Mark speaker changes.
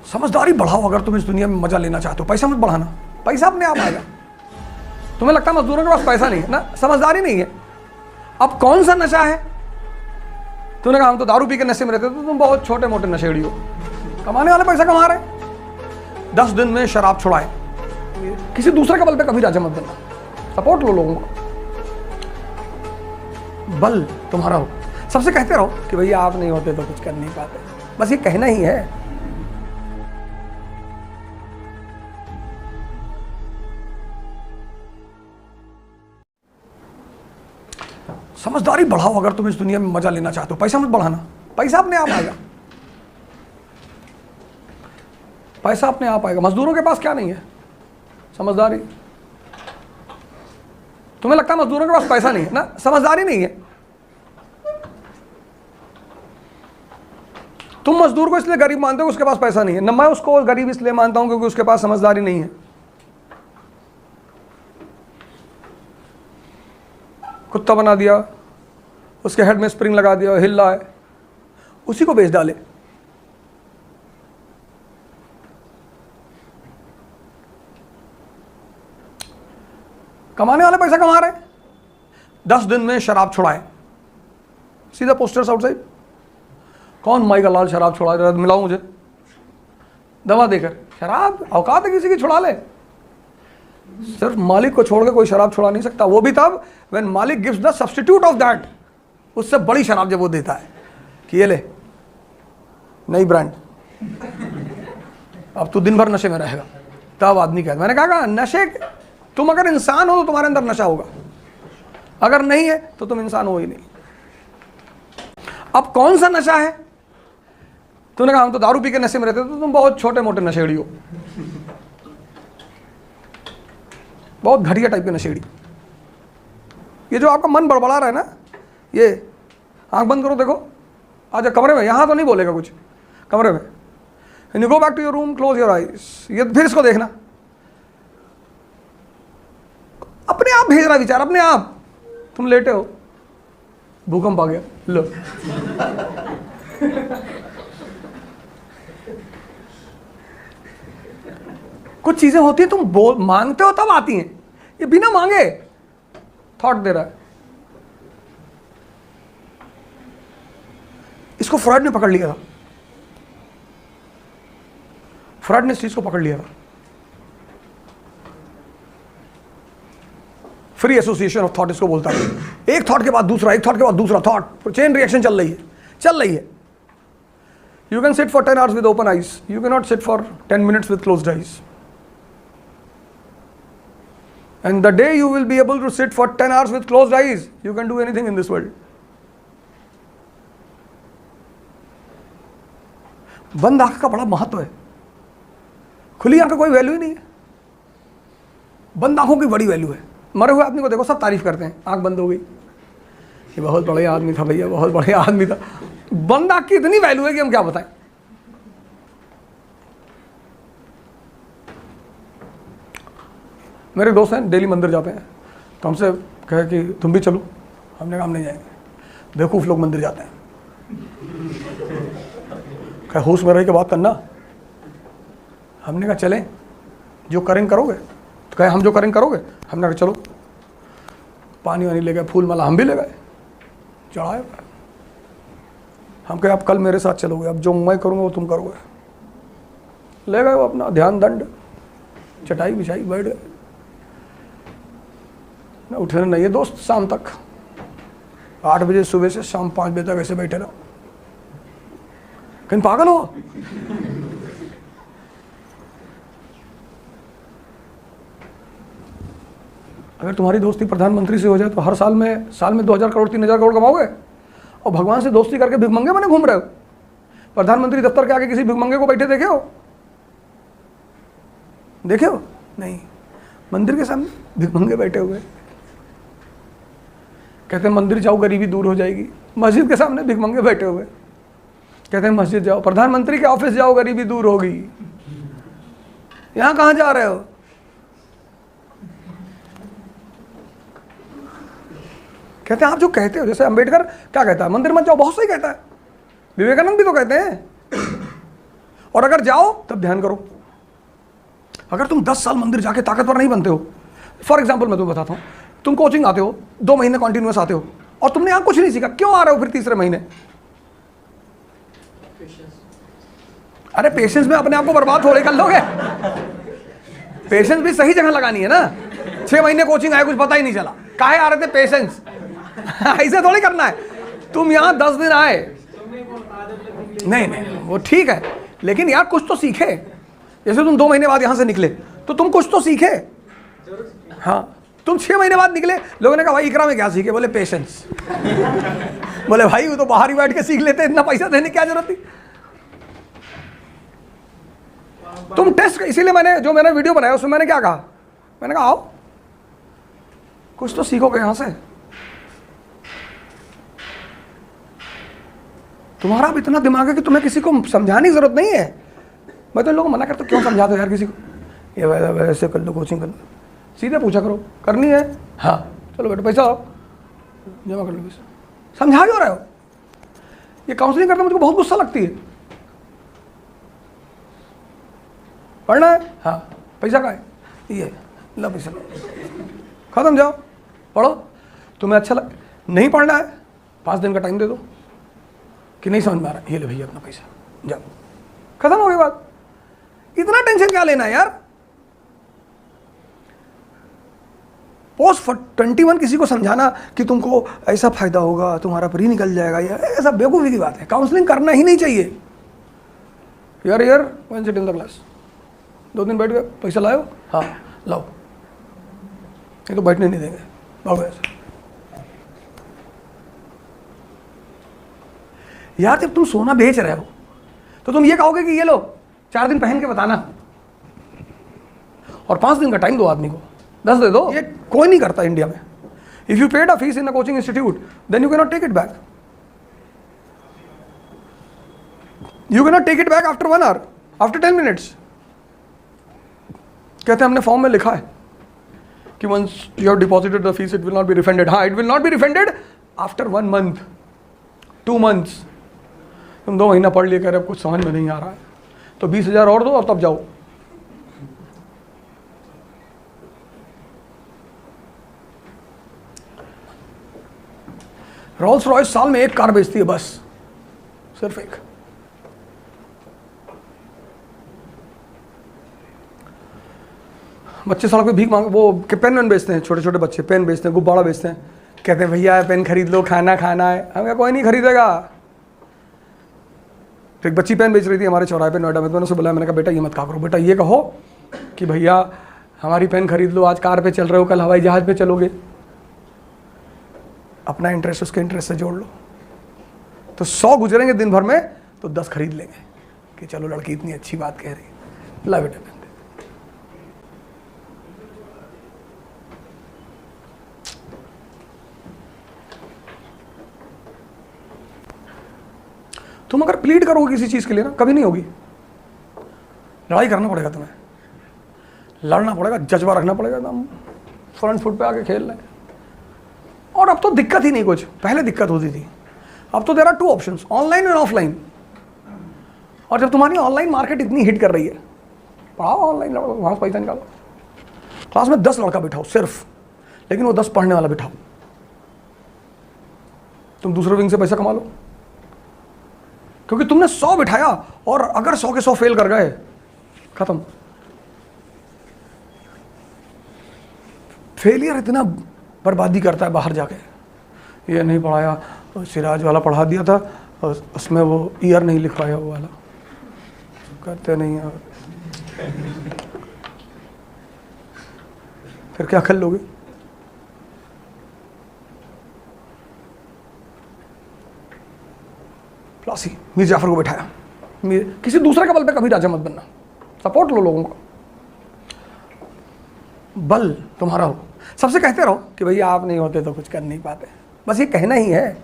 Speaker 1: समझदारी बढ़ाओ अगर तुम इस दुनिया में मजा लेना चाहते हो। पैसा मत बढ़ाना, पैसा अपने आप आएगा। तुम्हें लगता है मजदूरों के पास पैसा नहीं है ना, समझदारी नहीं है। अब कौन सा नशा है? तूने कहा हम तो दारू पी के नशे में रहते, तो तुम बहुत छोटे मोटे नशेड़ी हो। कमाने वाले पैसा कमा रहे, 10 दिन में शराब छुड़ाए। किसी दूसरे के बल पे कभी राजा मत बनना, सपोर्ट लो लोगों का, बल तुम्हारा हो। सबसे कहते रहो कि भैया आप नहीं होते तो कुछ कर नहीं पाते, बस ये कहना ही है। समझदारी बढ़ाओ अगर तुम इस दुनिया में मजा लेना चाहते हो। पैसा मत बढ़ाना, पैसा अपने आप आएगा। पैसा अपने आप आएगा। मजदूरों के पास क्या नहीं है? समझदारी। तुम्हें लगता है मजदूरों के पास पैसा नहीं है ना, समझदारी नहीं है। तुम मजदूर को इसलिए गरीब मानते हो उसके पास पैसा नहीं है, न मैं उसको गरीब इसलिए मानता हूं क्योंकि उसके पास समझदारी नहीं है। कुत्ता बना दिया, उसके हेड में स्प्रिंग लगा दिया, हिल रहा है, उसी को बेच डाले। कमाने वाले पैसा कमा रहे, 10 दिन में शराब छुड़ाए। सीधा पोस्टर्स आउटसाइड, कौन माई का लाल शराब छुड़ा रहा है, मिलाओ मुझे दवा देकर। शराब औकात है किसी की, छुड़ा ले। सिर्फ मालिक को छोड़ के कोई शराब छुड़ा नहीं सकता, वो भी तब व्हेन मालिक gives the substitute of that. उससे बड़ी शराब जब वो देता है कि ये ले नई ब्रांड, अब तू दिन भर नशे में रहेगा, तब आदमी कहता। मैंने कहा नशे, तुम अगर इंसान हो तो तुम्हारे अंदर नशा होगा, अगर नहीं है तो तुम इंसान हो ही नहीं। अब कौन सा नशा है? तूने कहा हम तो दारू पी के नशे में रहते, तो तुम बहुत छोटे मोटे नशेड़ी हो, बहुत घटिया टाइप के नशेड़ी। ये जो आपका मन बड़बड़ा रहा है ना, ये आंख बंद करो, देखो आजा कमरे में, यहां तो नहीं बोलेगा कुछ, कमरे में। You go back to your room, close your eyes. ये फिर इसको देखना, अपने आप भेज रहा विचार, अपने आप। तुम लेटे हो, भूकंप आ गया, लो। कुछ चीजें होती है तुम मांगते हो तब आती हैं, ये बिना मांगे थॉट दे रहा है। इसको फ्रॉइड ने पकड़ लिया था, फ्रॉइड ने इस चीज को पकड़ लिया था। फ्री एसोसिएशन ऑफ थॉट इसको बोलता है। एक थॉट के बाद दूसरा, एक थॉट के बाद दूसरा थॉट, चेन रिएक्शन चल रही है। You can sit for 10 hours with open eyes, you cannot sit for 10 minutes with closed eyes. And the day you will be able to sit for 10 hours with closed eyes, you can do anything in this world. बंद आंख का बड़ा महत्व है, खुली आंख का कोई वैल्यू ही नहीं है। बंद आंखों की बड़ी वैल्यू है। मरे हुए आदमी को देखो, सब तारीफ करते हैं, आंख बंद हो गई, ये बहुत बढ़िया आदमी था भैया, बहुत बढ़िया आदमी था। बंद आंख की इतनी वैल्यू है कि हम क्या बताएं। मेरे दोस्त हैं, डेली मंदिर जाते हैं, तो हमसे कहे कि तुम भी चलो। हमने कहा हम नहीं जाएंगे, बेवकूफ़ लोग मंदिर जाते हैं। कहे होश में रह के बात करना। हमने कहा चलें, जो करेंगे करोगे? तो कहे हम जो करेंगे करोगे? हमने कहा चलो। पानी वानी ले गए, फूल माला हम भी ले गए, चढ़ाए। हम कहे अब कल मेरे साथ चलोगे, अब जो मैं करूँगा वो तुम करोगे। ले गए वो अपना ध्यान दंड, चटाई बिछाई, बैठ गए। उठने नहीं है दोस्त, शाम तक 8 बजे सुबह से शाम 5 बजे तक ऐसे बैठे रहो। कहीं पागल हो? अगर तुम्हारी दोस्ती प्रधानमंत्री से हो जाए तो हर साल में 2,000 करोड़ 3,000 करोड़ कमाओगे, और भगवान से दोस्ती करके भिखमंगे बने घूम रहे हो। प्रधानमंत्री दफ्तर के आगे किसी भिखमंगे को बैठे देखे हो? देखे हो? नहीं। मंदिर के सामने भिखमंगे बैठे हुए, कहते हैं मंदिर जाओ गरीबी दूर हो जाएगी। मस्जिद के सामने भिखमंगे बैठे हुए, कहते हैं मस्जिद जाओ। प्रधानमंत्री के ऑफिस जाओ गरीबी दूर होगी। यहां कहां जा रहे हो? कहते हैं आप जो कहते हो, जैसे अंबेडकर क्या कहता है, मंदिर मत जाओ, बहुत सही कहता है। विवेकानंद भी तो कहते हैं। और अगर जाओ तब ध्यान करो। अगर तुम 10 साल मंदिर जाके ताकतवर नहीं बनते हो, फॉर एग्जाम्पल मैं तुम्हें बताता हूँ, तुम कोचिंग आते हो, 2 महीने कॉन्टिन्यूस आते हो और तुमने यहाँ कुछ नहीं सीखा, क्यों आ रहे हो फिर तीसरे महीने? अरे पेशेंस में अपने आप को बर्बाद थोड़े कर लोगे। पेशेंस भी सही जगह लगानी है ना। 6 महीने कोचिंग आए, कुछ पता ही नहीं चला, काहे आ रहे थे? पेशेंस। ऐसे थोड़ी करना है। तुम यहाँ 10 दिन आए, नहीं वो ठीक है, लेकिन यार कुछ तो सीखे। जैसे तुम 2 महीने बाद यहाँ से निकले तो तुम कुछ तो सीखे। हाँ, तुम 6 महीने बाद निकले, लोगों ने कहा भाई इकरा में क्या सीखे? बोले पेशेंस। बोले भाई वो तो बाहर ही बैठ के सीख लेते, इतना पैसा देने की क्या जरूरत थी? तुम टेस्ट, इसीलिए मैंने वीडियो बनाया उसमें मैंने क्या कहा? मैंने कहा आओ कुछ तो सीखोगे यहां से। तुम्हारा अब इतना दिमाग है कि तुम्हें किसी को समझाने की जरूरत नहीं है। मैं तो लोगों को मना करता हूं, क्यों समझाते हो यार किसी को? ये वैसे कर लो, कोचिंग कर लो, सीधे पूछा करो, करनी है? हाँ चलो बेटा पैसा आओ जमा कर लो पैसा। समझा क्यों रहे हो? ये काउंसलिंग करते मुझको बहुत गुस्सा लगती है। पढ़ना है? हाँ पैसा का है, ये लो पैसा, खत्म, जाओ पढ़ो। तुम्हें अच्छा नहीं पढ़ना है, 5 दिन का टाइम दे दो कि नहीं समझ में आ रहा, ये ले भैया अपना पैसा, जाओ, खत्म हो गई बात। इतना टेंशन क्या लेना है यार? पोस्ट 21 किसी को समझाना कि तुमको ऐसा फायदा होगा, तुम्हारा प्री निकल जाएगा, या ऐसा बेवकूफ़ी की बात है। काउंसलिंग करना ही नहीं चाहिए। यार one sit in the class, 2 दिन बैठ गए, पैसा लाओ? हाँ लाओ, ये तो बैठने नहीं देंगे, भागो ऐसे। यार जब तुम सोना बेच रहे हो तो तुम ये कहोगे कि ये लो 4 दिन पहन के बताना, और 5 दिन का टाइम दो आदमी को, 10 दे दो। ये कोई नहीं करता इंडिया में। If you paid a fees in a coaching institute then you can not take it back. You can not take it back after 1 hour, after 10 minutes. कहते हैं हमने फॉर्म में लिखा है कि once you have deposited the fees it will not be refunded. हाँ, it will not be refunded after 1 month, 2 months. तुम 2 महीना पढ़ लिए, कह रहे कुछ समझ में नहीं आ रहा है, तो 20,000 और दो और तब जाओ। रोल्स रॉयस साल में 1 कार बेचती है, बस सिर्फ 1। बच्चे सड़क पे भीख मांग, वो पेन बेचते हैं, छोटे छोटे बच्चे पेन बेचते हैं, गुब्बारा बेचते हैं, कहते हैं भैया पेन खरीद लो, खाना खाना है। हमें कोई नहीं खरीदेगा। तो एक बच्ची पेन बेच रही थी हमारे चौराहे पे नोएडा में, तो मैंने उसे बुलाया, मैंने कहा बेटा ये मत कहा करो, बेटा ये कहो कि भैया हमारी पेन खरीद लो, आज कार पे चल रहे हो, कल हवाई जहाज पे चलोगे। अपना इंटरेस्ट उसके इंटरेस्ट से जोड़ लो, तो 100 गुजरेंगे दिन भर में तो 10 खरीद लेंगे कि चलो लड़की इतनी अच्छी बात कह रही है, ला बेटा पेन। तुम अगर प्लीड करोगे किसी चीज़ के लिए ना, कभी नहीं होगी। लड़ाई करना पड़ेगा, तुम्हें लड़ना पड़ेगा, जज्बा रखना पड़ेगा, एकदम फ्रंट फुट पे आके खेल रहे। और अब तो दिक्कत ही नहीं कुछ, पहले दिक्कत होती थी। अब तो there are 2 options, online and offline. और जब तुम्हारी ऑनलाइन मार्केट इतनी हिट कर रही है, पढ़ाओ ऑनलाइन, वहाँ से पैसा निकालो। क्लास में 10 लड़का बिठाओ सिर्फ, लेकिन वो 10 पढ़ने वाला बिठाओ। तुम दूसरे विंग से पैसा कमा लो, क्योंकि तुमने 100 बिठाया और अगर 100 के 100 फेल कर गए, खत्म। फेलियर इतना बर्बादी करता है बाहर जाके। ये नहीं पढ़ाया, सिराज वाला पढ़ा दिया था, उसमें वो ईयर नहीं लिखवाया, वो वाला करते नहीं है, फिर क्या कर लोगे? प्लासी मीर जाफर को बैठाया, किसी दूसरे का बल पे कभी राजा मत बनना, सपोर्ट लो लोगों का, बल तुम्हारा हो। सबसे कहते रहो कि भैया आप नहीं होते तो कुछ कर नहीं पाते, बस ये कहना ही है।